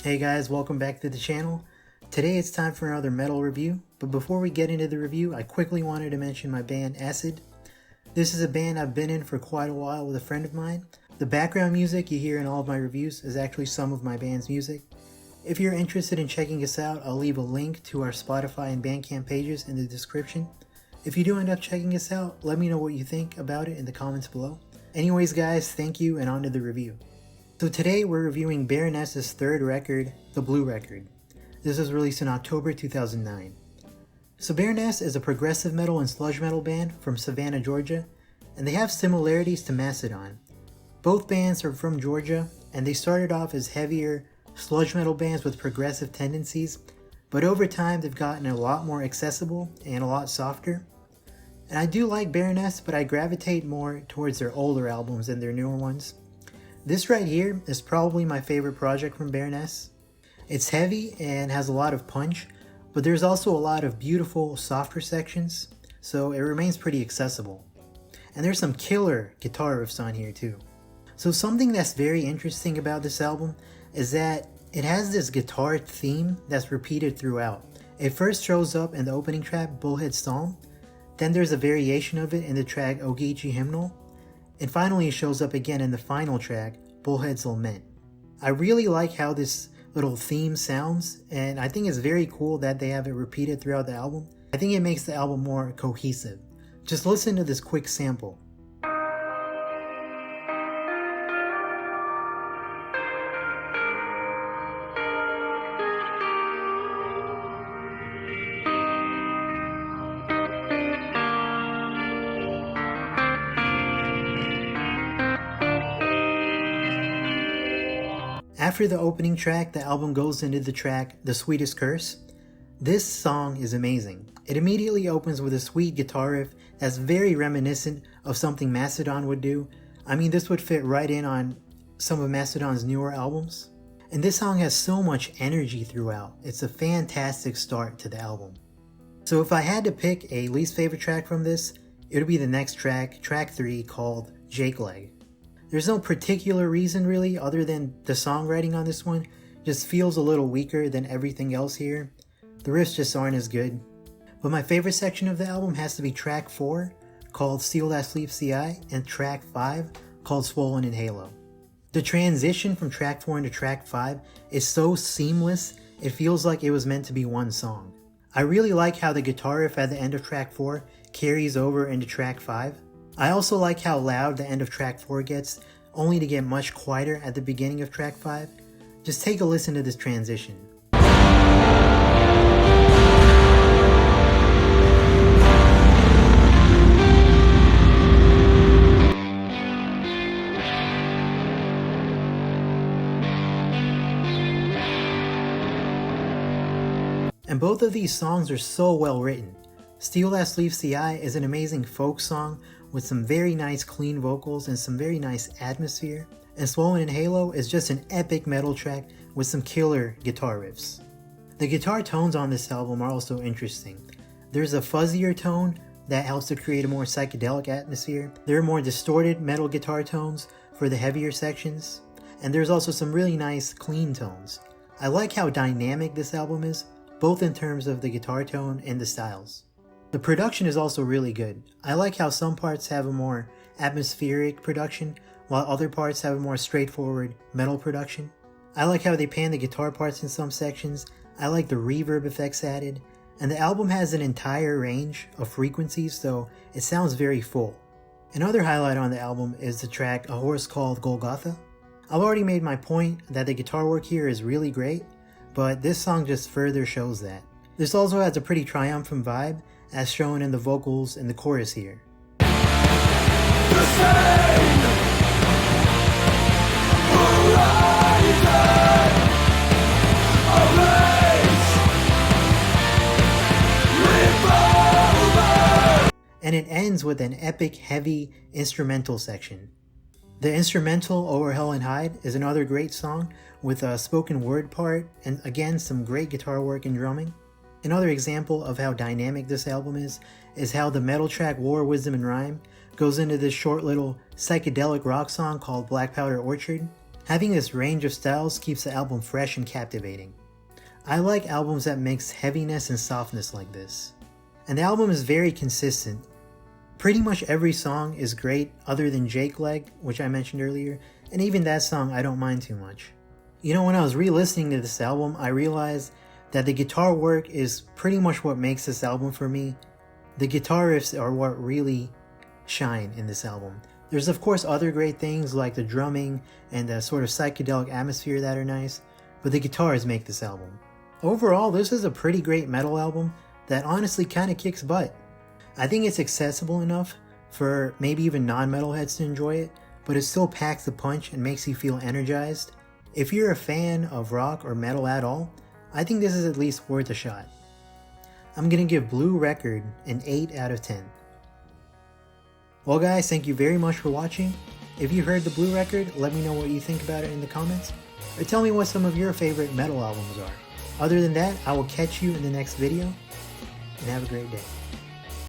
Hey guys, welcome back to the channel. Today it's time for another metal review, but before we get into the review, I quickly wanted to mention my band Acid. This is a band I've been in for quite a while with a friend of mine. The background music you hear in all of my reviews is actually some of my band's music. If you're interested in checking us out, I'll leave a link to our Spotify and Bandcamp pages in the description. If you do end up checking us out, let me know what you think about it in the comments below. Anyways guys, thank you and on to the review. So today we're reviewing Baroness's third record, The Blue Record. This was released in October 2009. So Baroness is a progressive metal and sludge metal band from Savannah, Georgia, and they have similarities to Mastodon. Both bands are from Georgia, and they started off as heavier sludge metal bands with progressive tendencies, but over time they've gotten a lot more accessible and a lot softer. And I do like Baroness, but I gravitate more towards their older albums than their newer ones. This right here is probably my favorite project from Baroness. It's heavy and has a lot of punch, but there's also a lot of beautiful, softer sections, so it remains pretty accessible. And there's some killer guitar riffs on here too. So something that's very interesting about this album is that it has this guitar theme that's repeated throughout. It first shows up in the opening track, Bullhead Psalm, then there's a variation of it in the track Ogeechee Hymnal, and finally it shows up again in the final track, Bullhead's Lament. I really like how this little theme sounds, and I think it's very cool that they have it repeated throughout the album. I think it makes the album more cohesive. Just listen to this quick sample. After the opening track, the album goes into the track The Sweetest Curse. This song is amazing. It immediately opens with a sweet guitar riff that's very reminiscent of something Mastodon would do. I mean, this would fit right in on some of Mastodon's newer albums. And this song has so much energy throughout. It's a fantastic start to the album. So if I had to pick a least favorite track from this, it would be the next track, track 3, called Jake Leg. There's no particular reason really other than the songwriting on this one just feels a little weaker than everything else here. The riffs just aren't as good. But my favorite section of the album has to be track 4, called Steel That Sleeps the Eye, and track 5, called Swolen and Halo. The transition from track 4 into track 5 is so seamless, it feels like it was meant to be one song. I really like how the guitar riff at the end of track 4 carries over into track 5. I also like how loud the end of track 4 gets, only to get much quieter at the beginning of track 5. Just take a listen to this transition. And both of these songs are so well written. Steel That Sleeps the Eye is an amazing folk song with some very nice clean vocals and some very nice atmosphere. And Swolen and Halo is just an epic metal track with some killer guitar riffs. The guitar tones on this album are also interesting. There's a fuzzier tone that helps to create a more psychedelic atmosphere. There are more distorted metal guitar tones for the heavier sections. And there's also some really nice clean tones. I like how dynamic this album is, both in terms of the guitar tone and the styles. The production is also really good. I like how some parts have a more atmospheric production, while other parts have a more straightforward metal production. I like how they pan the guitar parts in some sections. I like the reverb effects added. And the album has an entire range of frequencies, so it sounds very full. Another highlight on the album is the track A Horse Called Golgotha. I've already made my point that the guitar work here is really great, but this song just further shows that. This also has a pretty triumphant vibe, as shown in the vocals in the chorus here. And it ends with an epic heavy instrumental section. The instrumental Over Hell and Hide is another great song with a spoken word part and again some great guitar work and drumming. Another example of how dynamic this album is how the metal track War, Wisdom, and Rhyme goes into this short little psychedelic rock song called Black Powder Orchard. Having this range of styles keeps the album fresh and captivating. I like albums that mix heaviness and softness like this. And the album is very consistent. Pretty much every song is great other than Jake Leg, which I mentioned earlier, and even that song I don't mind too much. You know, when I was re-listening to this album, I realized that the guitar work is pretty much what makes this album for me. The guitar riffs are what really shine in this album. There's of course other great things like the drumming and the sort of psychedelic atmosphere that are nice, but the guitars make this album. Overall, this is a pretty great metal album that honestly kind of kicks butt. I think it's accessible enough for maybe even non-metalheads to enjoy it, but it still packs the punch and makes you feel energized. If you're a fan of rock or metal at all, I think this is at least worth a shot. I'm gonna give Blue Record an 8 out of 10. Well guys, thank you very much for watching. If you heard the Blue Record, let me know what you think about it in the comments, or tell me what some of your favorite metal albums are. Other than that, I will catch you in the next video, and have a great day.